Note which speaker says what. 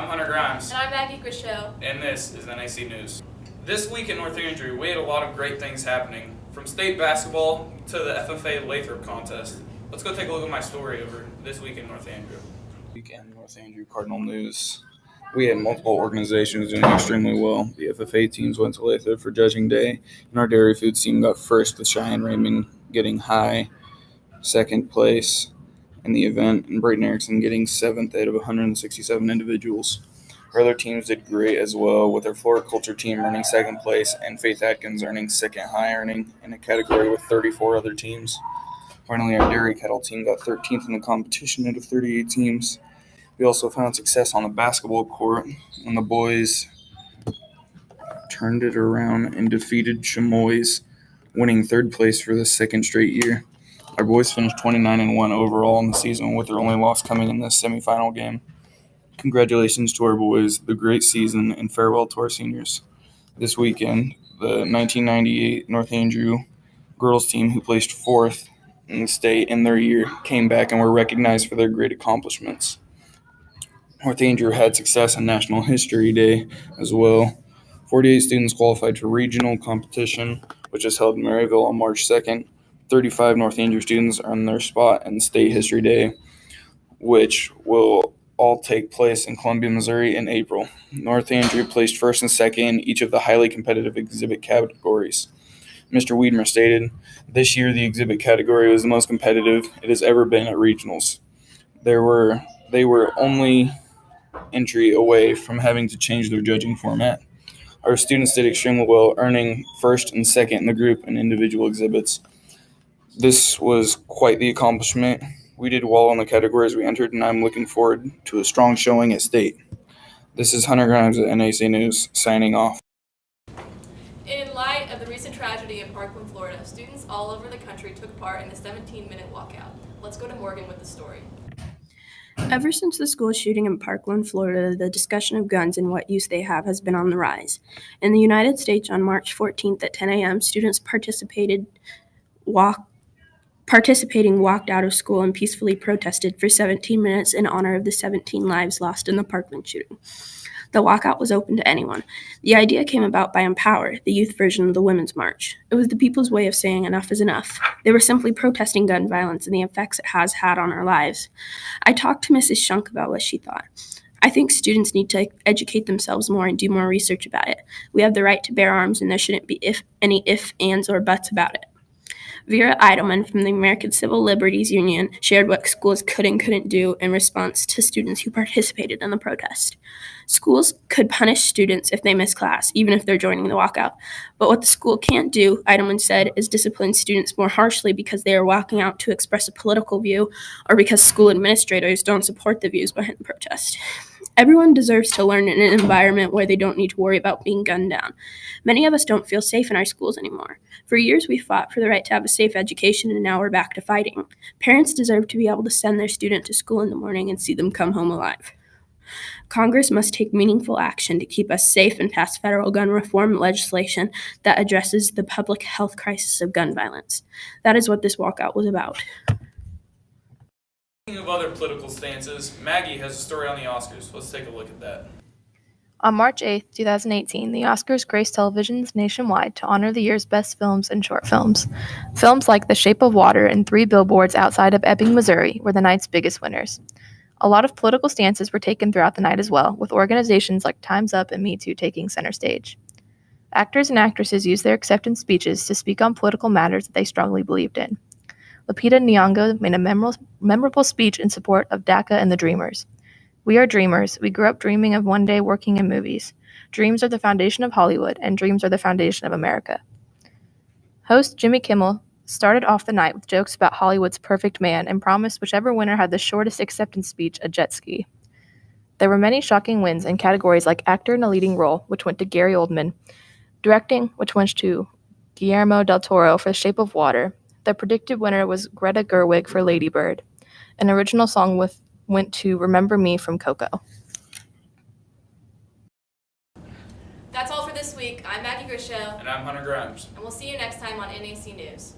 Speaker 1: I'm Hunter Grimes.
Speaker 2: And I'm Maggie Grishow.
Speaker 1: And this is NAC News. This week in North Andrew, we had a lot of great things happening, from state basketball to the FFA Lathrop contest. Let's go take a look at my story over this week in North Andrew.
Speaker 3: Weekend North Andrew Cardinal News. We had multiple organizations doing extremely well. The FFA teams went to Lathrop for Judging Day, and our dairy foods team got first, with Cheyenne Raymond getting high second place in the event, and Brayden Erickson getting seventh out of 167 individuals. Our other teams did great as well, with our floriculture team earning second place and Faith Atkins earning second high earning in a category with 34 other teams. Finally, our dairy cattle team got 13th in the competition out of 38 teams. We also found success on the basketball court when the boys turned it around and defeated Chamois, winning third place for the second straight year. Our boys finished 29-1 overall in the season, with their only loss coming in the semifinal game. Congratulations to our boys, the great season, and farewell to our seniors. This weekend, the 1998 North Andrew girls team, who placed fourth in the state in their year, came back and were recognized for their great accomplishments. North Andrew had success on National History Day as well. 48 students qualified for regional competition, which is held in Maryville on March 2nd. 35 North Andrew students earned their spot in State History Day, which will all take place in Columbia, Missouri in April. North Andrew placed first and second in each of the highly competitive exhibit categories. Mr. Wiedmer stated, "This year the exhibit category was the most competitive it has ever been at regionals. They were only entry away from having to change their judging format. Our students did extremely well, earning first and second in the group and individual exhibits. This was quite the accomplishment. We did well in the categories we entered, and I'm looking forward to a strong showing at state." This is Hunter Grimes at NAC News, signing off.
Speaker 2: In light of the recent tragedy in Parkland, Florida, students all over the country took part in the 17-minute walkout. Let's go to Morgan with the story.
Speaker 4: Ever since the school shooting in Parkland, Florida, the discussion of guns and what use they have has been on the rise. In the United States, on March 14th at 10 a.m., students walked out of school and peacefully protested for 17 minutes in honor of the 17 lives lost in the Parkland shooting. The walkout was open to anyone. The idea came about by Empower, the youth version of the Women's March. It was the people's way of saying enough is enough. They were simply protesting gun violence and the effects it has had on our lives. I talked to Mrs. Shunk about what she thought. "I think students need to educate themselves more and do more research about it. We have the right to bear arms, and there shouldn't be any ifs, ands, or buts about it." Vera Eidelman from the American Civil Liberties Union shared what schools could and couldn't do in response to students who participated in the protest. Schools could punish students if they miss class, even if they're joining the walkout. But what the school can't do, Eidelman said, is discipline students more harshly because they are walking out to express a political view or because school administrators don't support the views behind the protest. Everyone deserves to learn in an environment where they don't need to worry about being gunned down. Many of us don't feel safe in our schools anymore. For years, we fought for the right to have a safe education, and now we're back to fighting. Parents deserve to be able to send their student to school in the morning and see them come home alive. Congress must take meaningful action to keep us safe and pass federal gun reform legislation that addresses the public health crisis of gun violence. That is what this walkout was about.
Speaker 1: Speaking of other political stances, Maggie has a story on the Oscars. Let's take a look at that.
Speaker 5: On March 8, 2018, the Oscars graced televisions nationwide to honor the year's best films and short films. Films like The Shape of Water and 3 Billboards Outside of Ebbing, Missouri were the night's biggest winners. A lot of political stances were taken throughout the night as well, with organizations like Time's Up and Me Too taking center stage. Actors and actresses used their acceptance speeches to speak on political matters that they strongly believed in. Lupita Nyong'o made a memorable speech in support of DACA and the Dreamers. "We are dreamers. We grew up dreaming of one day working in movies. Dreams are the foundation of Hollywood, and dreams are the foundation of America." Host Jimmy Kimmel started off the night with jokes about Hollywood's perfect man and promised whichever winner had the shortest acceptance speech a jet ski. There were many shocking wins in categories like Actor in a Leading Role, which went to Gary Oldman, Directing, which went to Guillermo del Toro for The Shape of Water. The predicted winner was Greta Gerwig for Lady Bird. An original song went to Remember Me from Coco.
Speaker 2: That's all for this week. I'm Maggie Grishow.
Speaker 1: And I'm Hunter Grimes.
Speaker 2: And we'll see you next time on NAC News.